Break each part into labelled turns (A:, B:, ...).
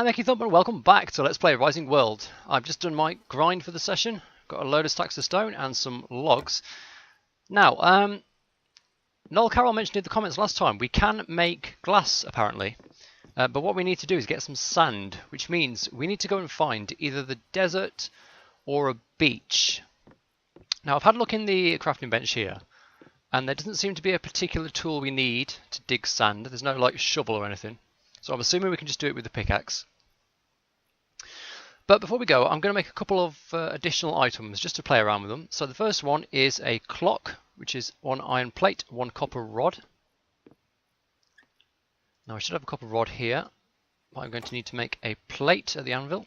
A: EkkiThump and welcome back to Let's Play Rising World. I've just done my grind for the session. Got a load of stacks of stone and some logs. Now, Noel Carroll mentioned in the comments last time, we can make glass apparently. But what we need to do is get some sand, which means we need to go and find either the desert or a beach. Now, I've had a look in the crafting bench here, and there doesn't seem to be a particular tool we need to dig sand. There's no like shovel or anything. So I'm assuming we can just do it with the pickaxe. But before we go, I'm going to make a couple of additional items just to play around with them. So the first one is a clock, which is 1 iron plate, 1 copper rod. Now I should have a copper rod here, but I'm going to need to make a plate at the anvil.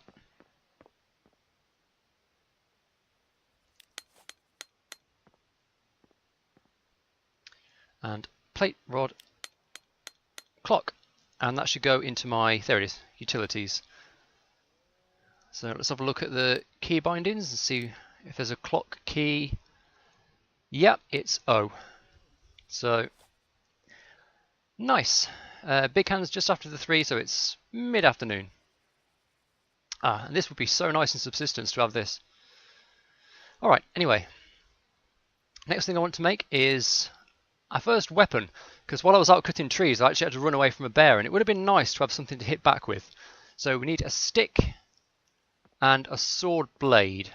A: And plate, rod, clock. And that should go into my, there it is, utilities. So let's have a look at the key bindings and see if there's a clock key. Yep, it's O. So, nice. Big hand's just after the 3, so it's mid-afternoon. And this would be so nice in subsistence to have this. Alright, anyway. Next thing I want to make is our first weapon, because while I was out cutting trees I actually had to run away from a bear, and it would have been nice to have something to hit back with. So we need a stick and a sword blade.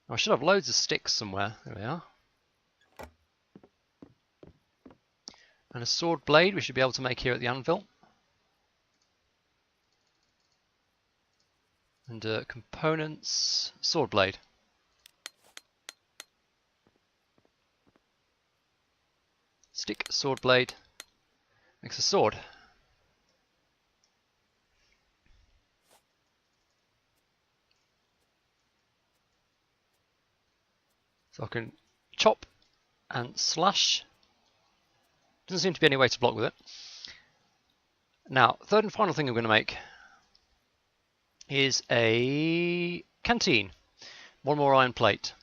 A: I should have loads of sticks somewhere. There we are. And a sword blade we should be able to make here at the anvil. And components, sword blade. Stick, sword blade, makes a sword. So I can chop and slash. Doesn't seem to be any way to block with it. Now, third and final thing I'm going to make is a canteen. 1 more iron plate.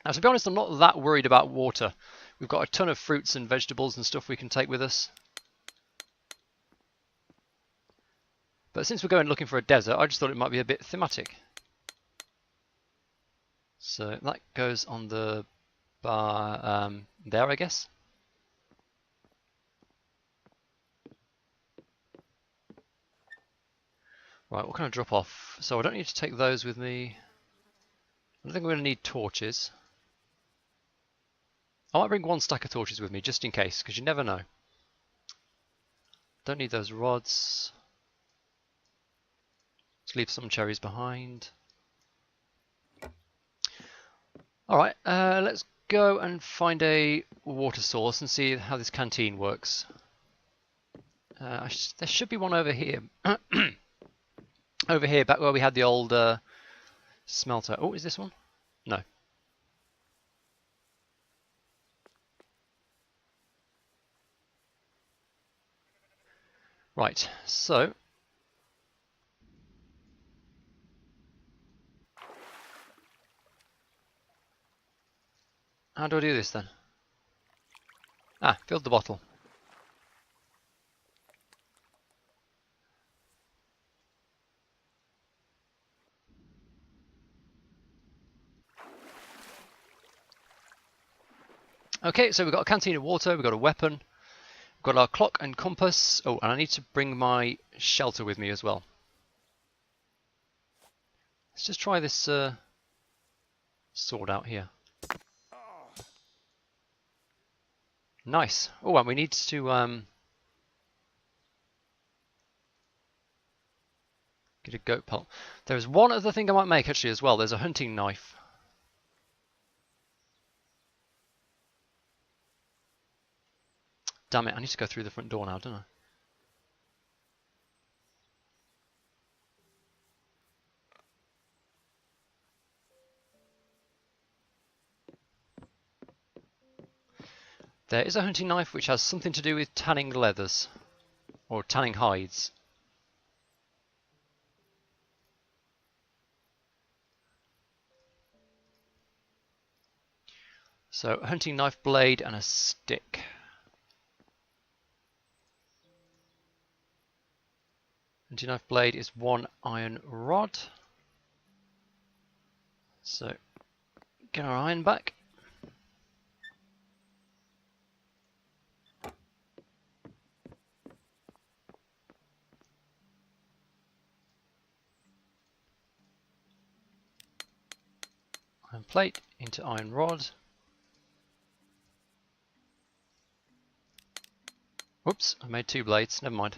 A: Now, to be honest, I'm not that worried about water. We've got a ton of fruits and vegetables and stuff we can take with us. But since we're going looking for a desert, I just thought it might be a bit thematic. So that goes on the bar there, I guess. Right, what can I drop off? So I don't need to take those with me. I don't think we're going to need torches. I might bring 1 stack of torches with me just in case, because you never know. Don't need those rods. Let's leave some cherries behind. Alright, let's go and find a water source and see how this canteen works. There should be one over here. Over here, back where we had the old smelter. Oh, is this one? No. Right, so how do I do this then? Ah, filled the bottle. Okay, so we've got a canteen of water, we've got a weapon, we've got our clock and compass. Oh, and I need to bring my shelter with me as well. Let's just try this sword out here. Nice. Oh, and we need to get a goat pelt. There's one other thing I might make actually as well. There's a hunting knife. Damn it, I need to go through the front door now, don't I? There is a hunting knife which has something to do with tanning leathers, or tanning hides. So, a hunting knife blade and a stick. hunting knife blade is 1 iron rod. So get our iron back. Iron plate into iron rod. Whoops, I made 2 blades, never mind.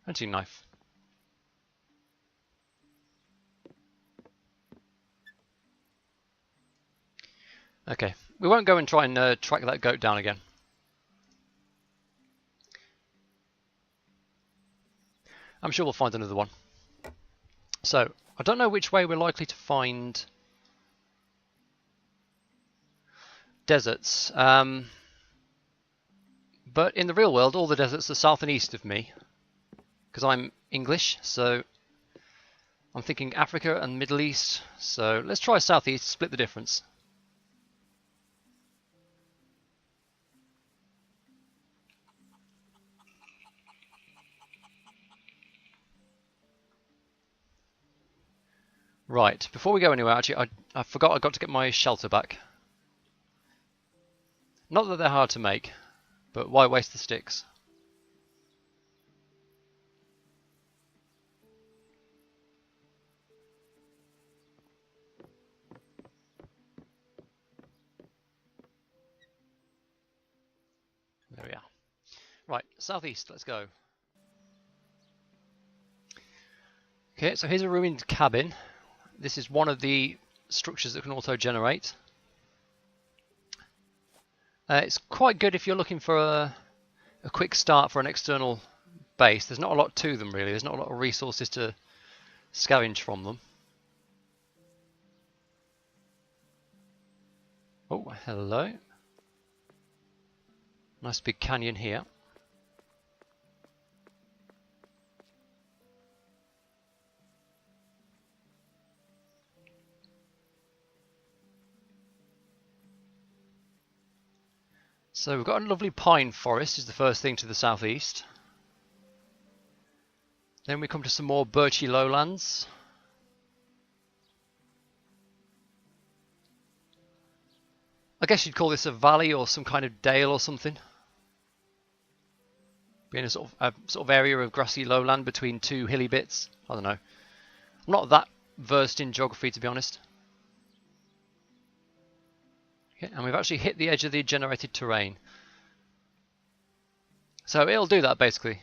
A: Hunting knife. Okay, we won't go and try and track that goat down again. I'm sure we'll find another one. So, I don't know which way we're likely to find deserts. But in the real world, all the deserts are south and east of me. Because I'm English, so I'm thinking Africa and Middle East. So let's try southeast, split the difference. Right, before we go anywhere, actually, I forgot I got to get my shelter back. Not that they're hard to make, but why waste the sticks? There we are. Right, southeast, let's go. Okay, so here's a ruined cabin. This is one of the structures that can auto-generate. It's quite good if you're looking for a quick start for an external base. There's not a lot to them really. There's not a lot of resources to scavenge from them. Oh, hello. Nice big canyon here. So we've got a lovely pine forest is the first thing to the southeast. Then we come to some more birchy lowlands. I guess you'd call this a valley or some kind of dale or something. Being a sort of area of grassy lowland between 2 hilly bits. I don't know. I'm not that versed in geography, to be honest. Okay, and we've actually hit the edge of the generated terrain. So it'll do that basically.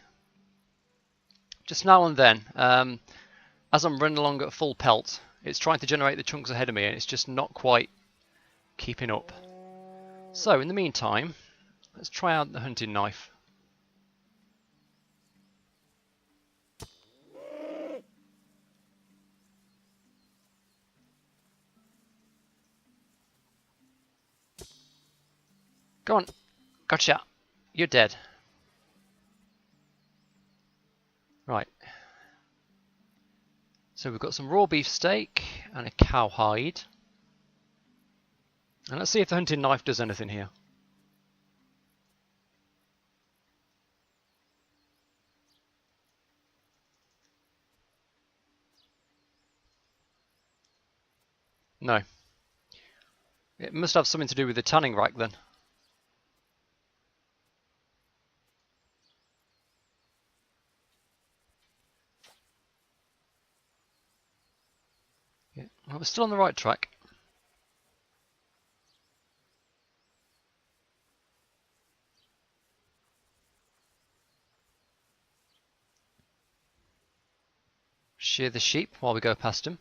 A: Just now and then, as I'm running along at full pelt, it's trying to generate the chunks ahead of me and it's just not quite keeping up. So in the meantime, let's try out the hunting knife. Go on. Gotcha. You're dead. Right. So we've got some raw beef steak and a cow hide. And let's see if the hunting knife does anything here. No. It must have something to do with the tanning rack then. Yeah. Well, we're still on the right track. Shear the sheep while we go past him.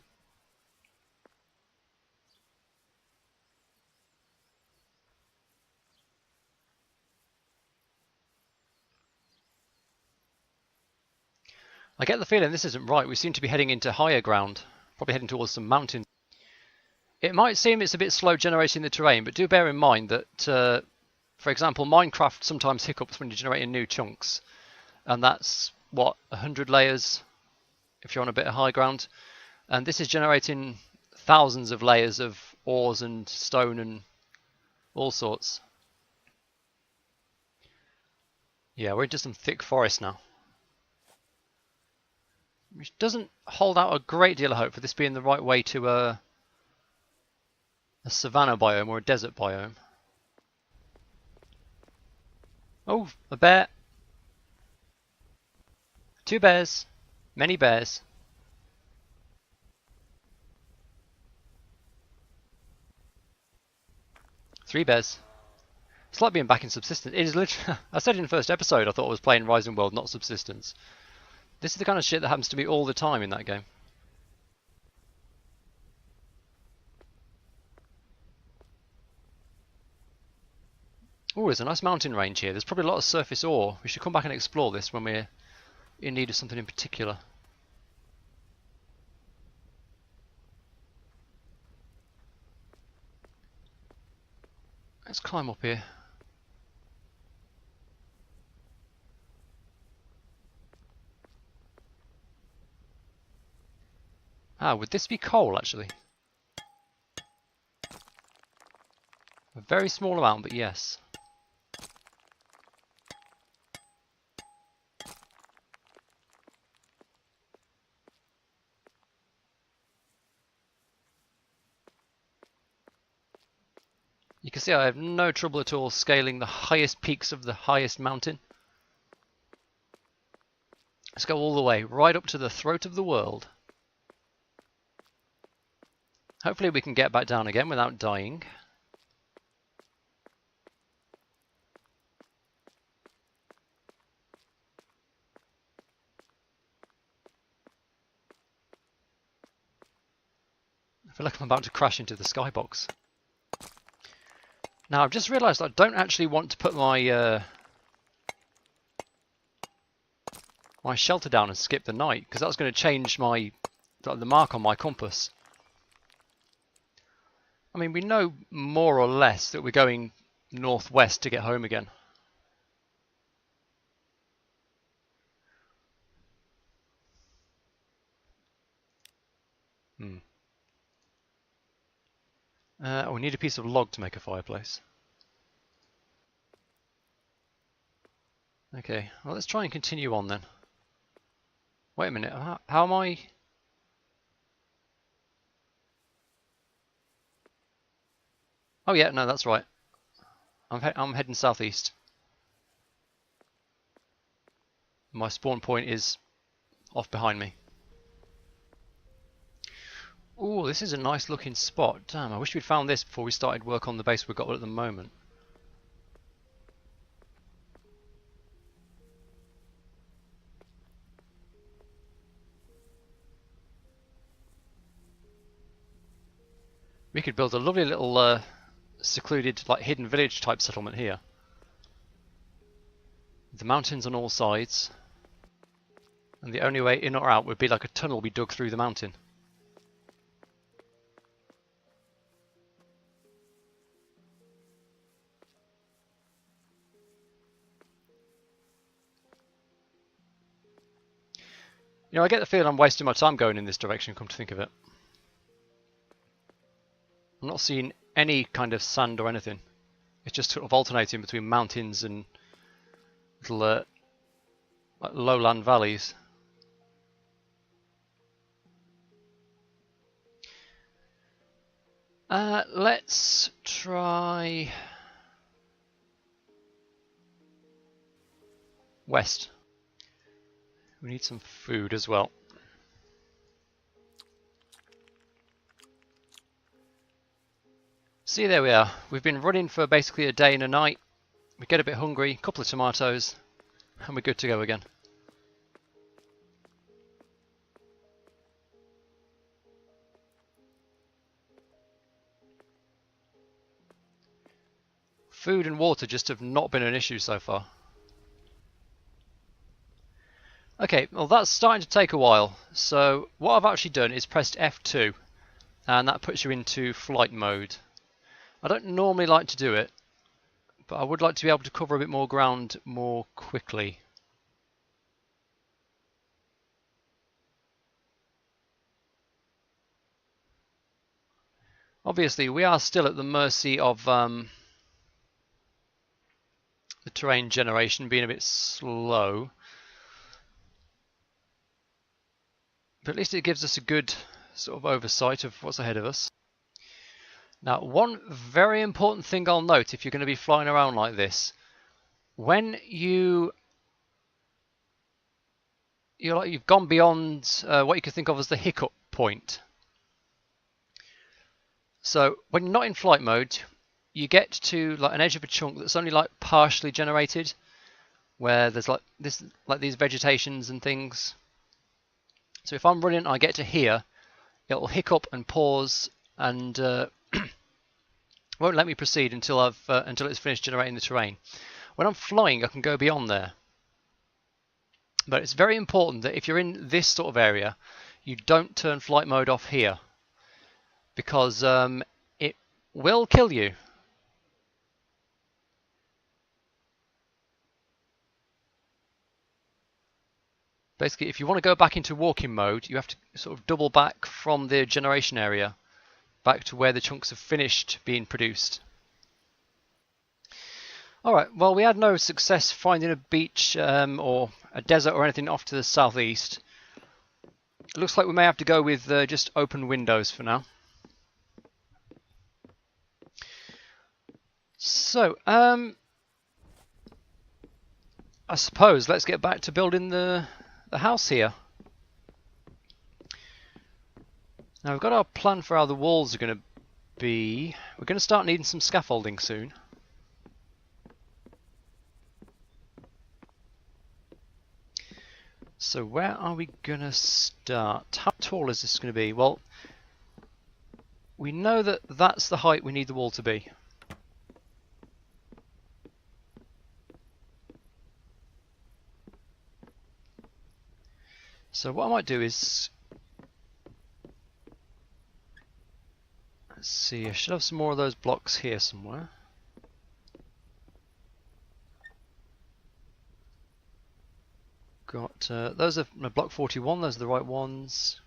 A: I get the feeling this isn't right. We seem to be heading into higher ground, probably heading towards some mountains. It might seem it's a bit slow generating the terrain, but do bear in mind that, for example, Minecraft sometimes hiccups when you're generating new chunks, and that's, what, 100 layers if you're on a bit of high ground, and this is generating thousands of layers of ores and stone and all sorts. Yeah, we're into some thick forest now. Which doesn't hold out a great deal of hope for this being the right way to a savanna biome or a desert biome. Oh, a bear. 2 bears. Many bears. Three bears. It's like being back in Subsistence. It is literally. I said in the first episode I thought I was playing Rising World, not Subsistence. This is the kind of shit that happens to me all the time in that game. Oh, there's a nice mountain range here. There's probably a lot of surface ore. We should come back and explore this when we're in need of something in particular. Let's climb up here. Ah, would this be coal actually? A very small amount, but yes. You can see I have no trouble at all scaling the highest peaks of the highest mountain. Let's go all the way, right up to the throat of the world. Hopefully we can get back down again without dying. I feel like I'm about to crash into the skybox. Now I've just realised I don't actually want to put my my shelter down and skip the night, because that's going to change my the mark on my compass. I mean, we know more or less that we're going northwest to get home again. We need a piece of log to make a fireplace. Okay, well let's try and continue on then. Wait a minute, how am I? Oh yeah, no, that's right. I'm heading southeast. My spawn point is off behind me. Ooh, this is a nice looking spot. Damn, I wish we'd found this before we started work on the base we've got at the moment. We could build a lovely little secluded, like hidden village type settlement here. The mountains on all sides. And the only way in or out would be like a tunnel we dug through the mountain. You know, I get the feeling I'm wasting my time going in this direction, come to think of it. I'm not seeing any kind of sand or anything. It's just sort of alternating between mountains and little like lowland valleys. Let's try west. We need some food as well. See, there we are. We've been running for basically a day and a night. We get a bit hungry, a couple of tomatoes, and we're good to go again. Food and water just have not been an issue so far. Okay, well that's starting to take a while. So what I've actually done is pressed F2, and that puts you into flight mode. I don't normally like to do it, but I would like to be able to cover a bit more ground more quickly. Obviously, we are still at the mercy of the terrain generation being a bit slow. But at least it gives us a good sort of oversight of what's ahead of us. Now, one very important thing I'll note if you're going to be flying around like this, when you've gone beyond what you could think of as the hiccup point. So when you're not in flight mode, you get to like an edge of a chunk that's only like partially generated, where there's like these vegetations and things. So if I'm running and I get to here, it'll hiccup and pause and won't let me proceed until it's finished generating the terrain. When I'm flying, I can go beyond there. But it's very important that if you're in this sort of area, you don't turn flight mode off here, because it will kill you. Basically, if you want to go back into walking mode, you have to sort of double back from the generation area back to where the chunks have finished being produced. Alright, well, we had no success finding a beach or a desert or anything off to the southeast. It looks like we may have to go with just open windows for now. So, I suppose let's get back to building the house here. Now we've got our plan for how the walls are going to be. We're going to start needing some scaffolding soon. So where are we going to start? How tall is this going to be? Well, we know that that's the height we need the wall to be. So what I might do is, let's see, I should have some more of those blocks here somewhere. Got those are block 41, those are the right ones.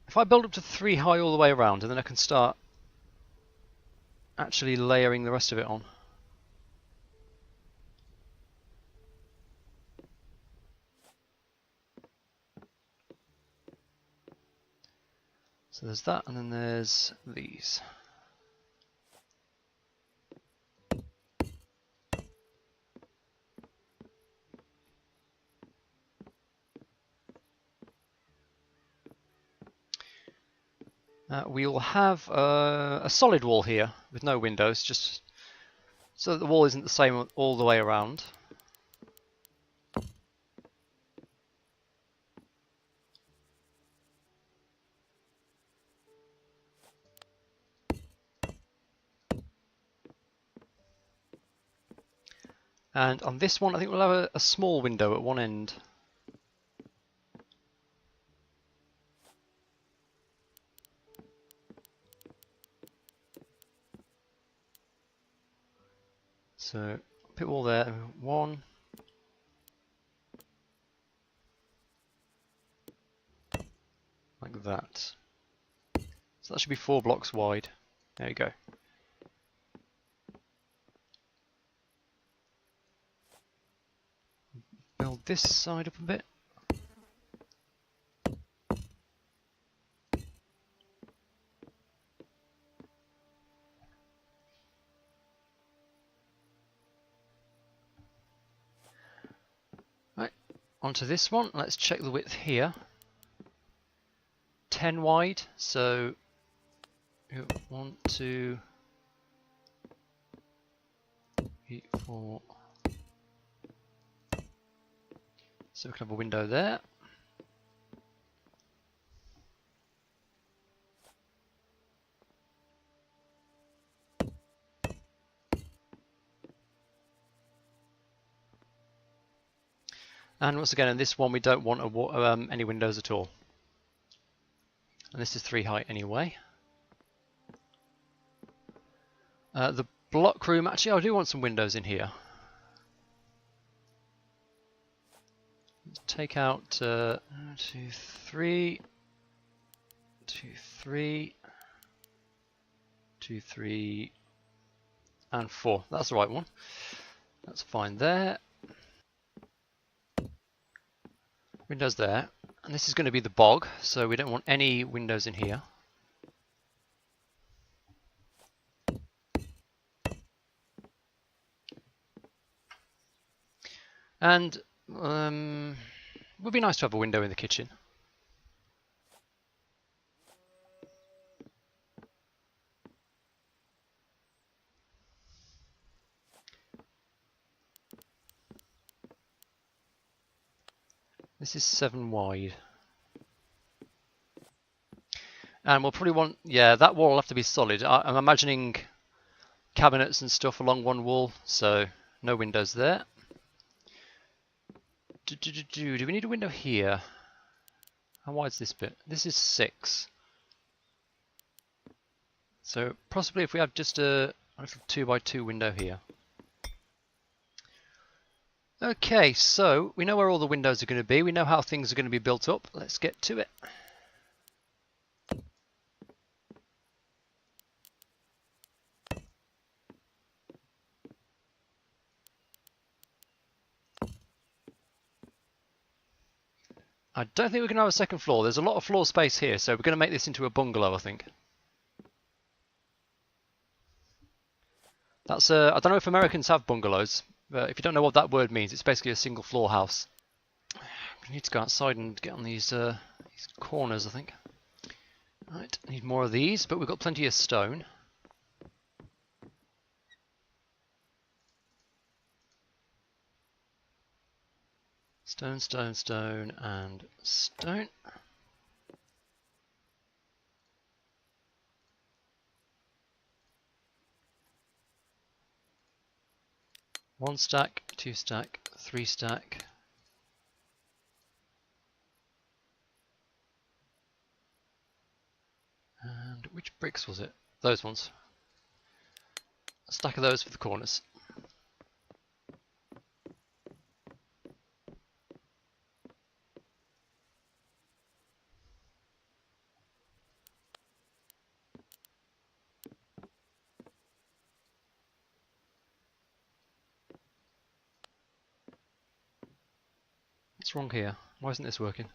A: If I build up to 3 high all the way around, and then I can start actually layering the rest of it on. So there's that, and then there's these. We'll have a solid wall here with no windows, just so that the wall isn't the same all the way around. And on this one, I think we'll have a small window at one end. So, put wall there, one. Like that. So that should be 4 blocks wide. There you go. Build this side up a bit. Right, onto this one. Let's check the width here. 10 wide, so 1, 2, 3, 4. So we can have a window there. And once again, in this one, we don't want any windows at all. And this is 3 height anyway. The block room, actually, I do want some windows in here. Let's take out 2, 3, 2, 3. 2, 3, and 4. That's the right one. That's fine there. Windows there. And this is going to be the bog, so we don't want any windows in here. And it would be nice to have a window in the kitchen. This is 7 wide. And we'll probably want, yeah, that wall will have to be solid. I'm imagining cabinets and stuff along one wall, so no windows there. Do we need a window here? How wide's this bit? This is 6. So possibly if we have just a little 2 by 2 window here. Okay, so we know where all the windows are going to be. We know how things are going to be built up. Let's get to it. I don't think we're going to have a second floor. There's a lot of floor space here, so we're going to make this into a bungalow, I think. That's I don't know if Americans have bungalows, but if you don't know what that word means, it's basically a single floor house. We need to go outside and get on these corners, I think. Right, need more of these, but we've got plenty of stone. Stone, stone, stone, and stone. One stack, 2 stack, 3 stack. And which bricks was it? Those ones. A stack of those for the corners. What's wrong here? Why isn't this working?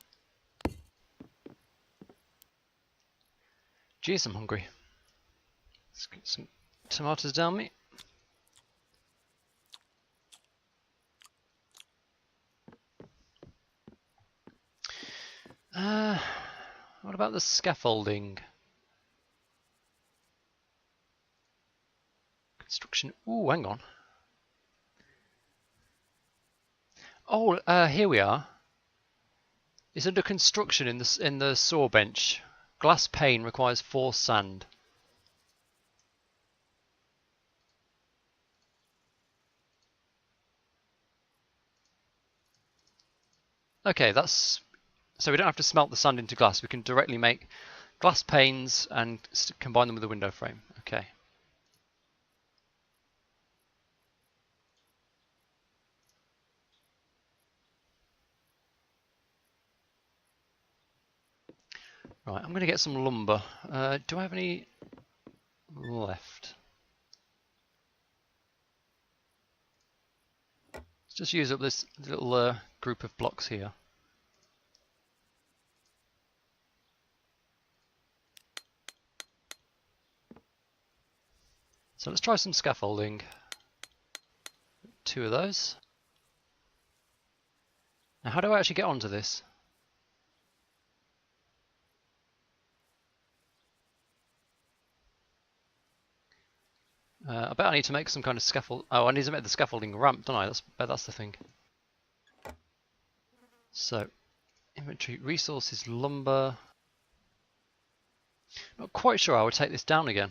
A: Jeez, I'm hungry. Let's get some tomatoes down me. What about the scaffolding? Construction. Ooh, hang on. Oh, here we are. It's under construction in the saw bench. Glass pane requires 4 sand. Okay, that's so we don't have to smelt the sand into glass. We can directly make glass panes and combine them with the window frame. Okay. Right, I'm going to get some lumber. Do I have any left? Let's just use up this little group of blocks here. So let's try some scaffolding. 2 of those. Now how do I actually get onto this? I bet I need to make some kind of scaffold. Oh, I need to make the scaffolding ramp, don't I? That's the thing. So, inventory, resources, lumber. Not quite sure I would take this down again.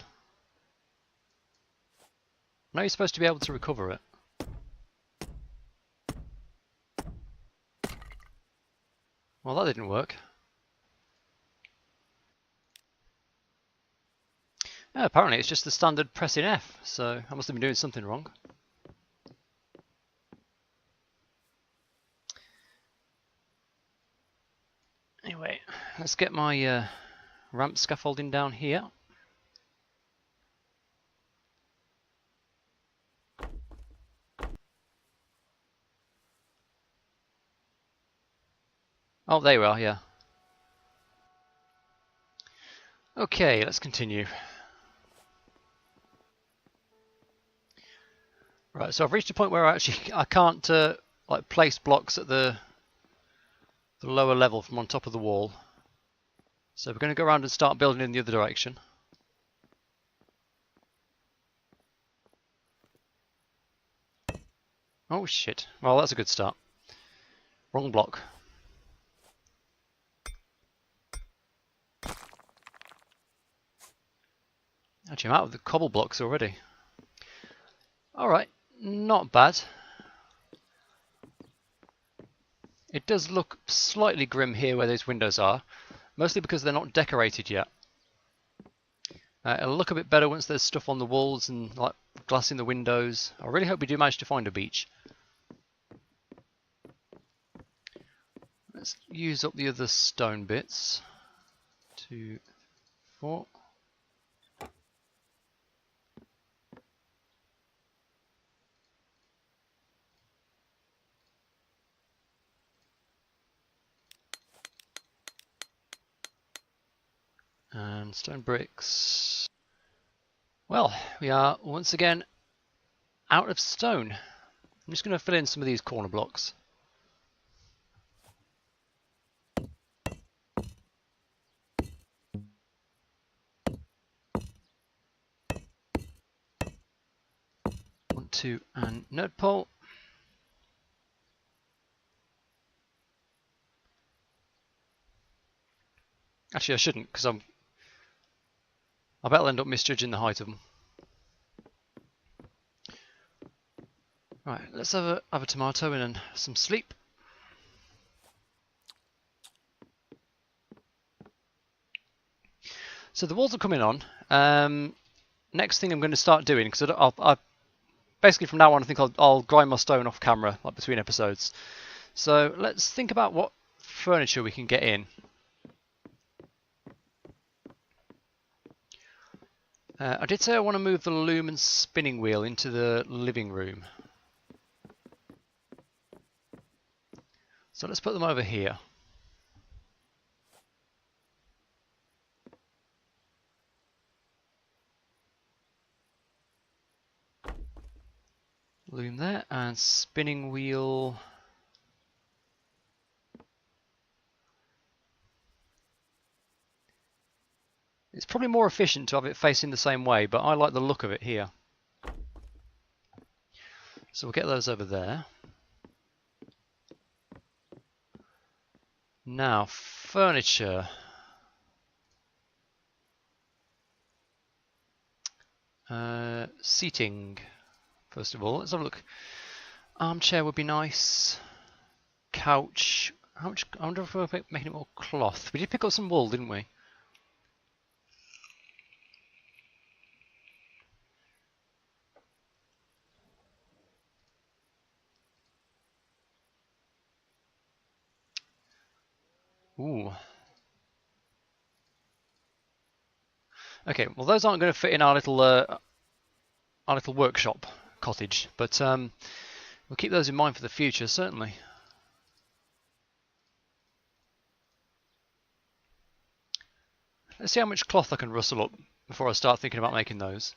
A: I know you're supposed to be able to recover it. Well, that didn't work. Yeah, apparently it's just the standard pressing F, so I must have been doing something wrong. Anyway, let's get my ramp scaffolding down here. Oh, there we are, yeah. Okay, let's continue. Right, so I've reached a point where I can't like place blocks at the lower level from on top of the wall. So we're going to go around and start building in the other direction. Oh shit. Well, that's a good start. Wrong block. Actually, I'm out of the cobble blocks already. Alright, not bad. It does look slightly grim here where those windows are, mostly because they're not decorated yet. It'll look a bit better once there's stuff on the walls and like glass in the windows. I really hope we do manage to find a beach. Let's use up the other stone bits. 2, 4. And stone bricks. Well, we are once again out of stone. I'm just going to fill in some of these corner blocks. One, two, and node pole. Actually, I shouldn't, because I bet I'll end up misjudging the height of them. Right, let's have a tomato and some sleep. So the walls are coming on. Next thing I'm going to start doing, because I basically from now on I think I'll grind my stone off camera, like between episodes. So let's think about what furniture we can get in. I did say I want to move the loom and spinning wheel into the living room. So let's put them over here. Loom there, and spinning wheel. It's probably more efficient to have it facing the same way, but I like the look of it here. So we'll get those over there. Now, furniture. Seating. First of all, let's have a look. Armchair would be nice. Couch. How much? I wonder if we're making it more cloth. We did pick up some wool, didn't we? Ooh. Okay, well those aren't going to fit in our little workshop cottage, but we'll keep those in mind for the future, certainly. Let's see how much cloth I can rustle up before I start thinking about making those.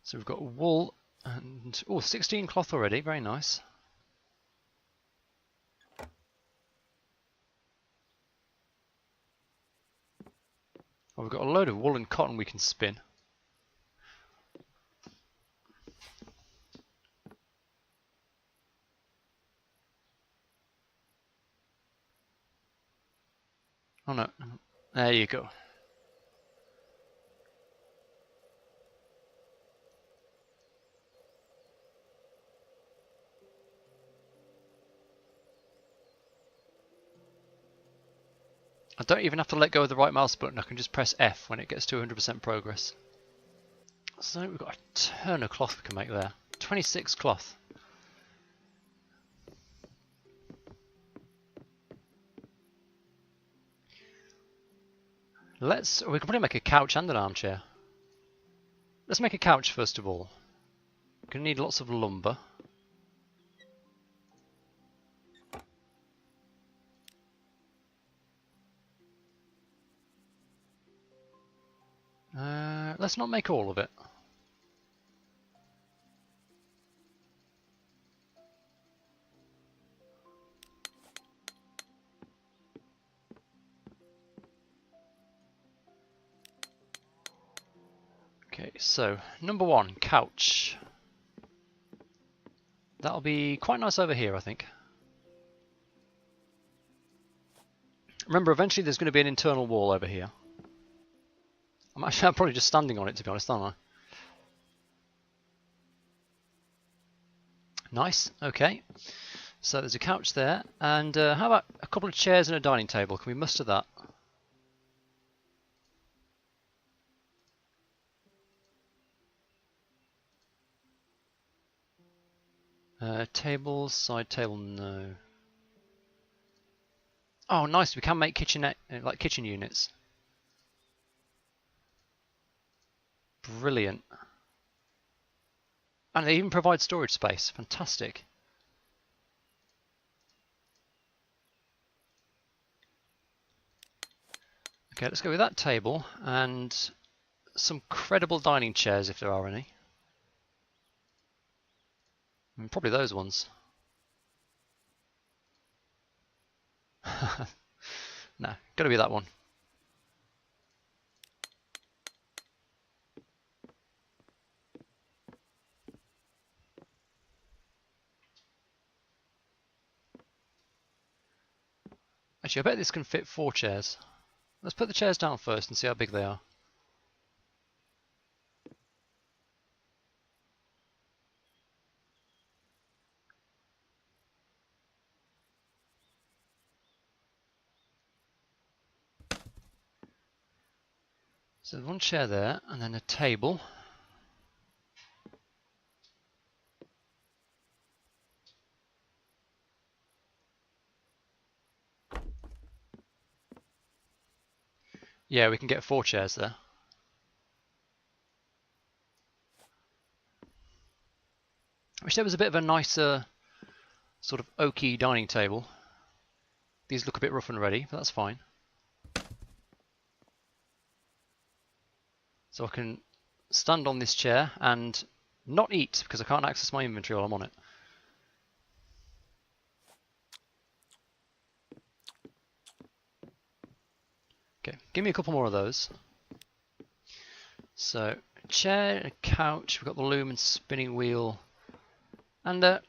A: So we've got wool and 16 cloth already, very nice. Oh, we've got a load of wool and cotton we can spin. Oh no, there you go. I don't even have to let go of the right mouse button, I can just press F when it gets to 100% progress. So we've got a ton of cloth we can make there. 26 cloth. We can probably make a couch and an armchair. Let's make a couch first of all. We're going to need lots of lumber. Let's not make all of it. Okay, so number 1, couch. That'll be quite nice over here, I think. Remember, eventually there's going to be an internal wall over here. I'm probably just standing on it, to be honest, aren't I? Nice, okay. So there's a couch there, and how about a couple of chairs and a dining table? Can we muster that? Table, side table, no. Oh, nice! We can make kitchenette, like kitchen units. Brilliant. And they even provide storage space. Fantastic. Okay, let's go with that table and some credible dining chairs if there are any. And probably those ones. No, gotta be that one. Actually, I bet this can fit 4 chairs. Let's put the chairs down first and see how big they are. So there's one chair there, and then a table. Yeah, we can get 4 chairs there. I wish there was a bit of a nicer sort of oaky dining table. These look a bit rough and ready, but that's fine. So I can stand on this chair and not eat because I can't access my inventory while I'm on it. Okay, give me a couple more of those. So, a chair, a couch, we've got the loom and spinning wheel. And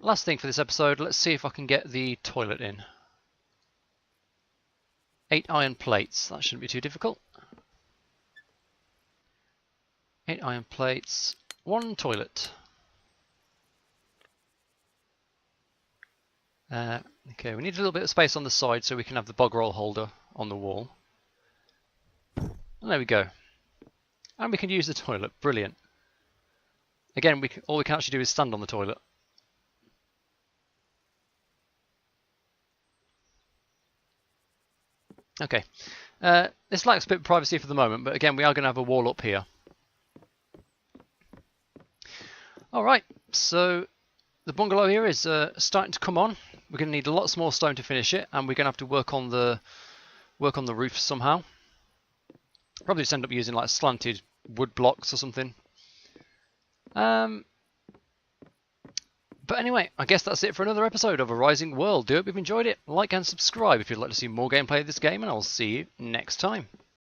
A: last thing for this episode, let's see if I can get the toilet in. 8 iron plates, that shouldn't be too difficult. 8 iron plates, 1 toilet. Okay, we need a little bit of space on the side so we can have the bog roll holder on the wall. And there we go. And we can use the toilet, brilliant. Again, all we can actually do is stand on the toilet. Okay, this lacks a bit of privacy for the moment, but again, we are going to have a wall up here. Alright, so the bungalow here is starting to come on. We're going to need lots more stone to finish it, and we're going to have to work on the roof somehow. Probably just end up using like slanted wood blocks or something. But anyway, I guess that's it for another episode of A Rising World. Do hope you've enjoyed it. Like and subscribe if you'd like to see more gameplay of this game, and I'll see you next time.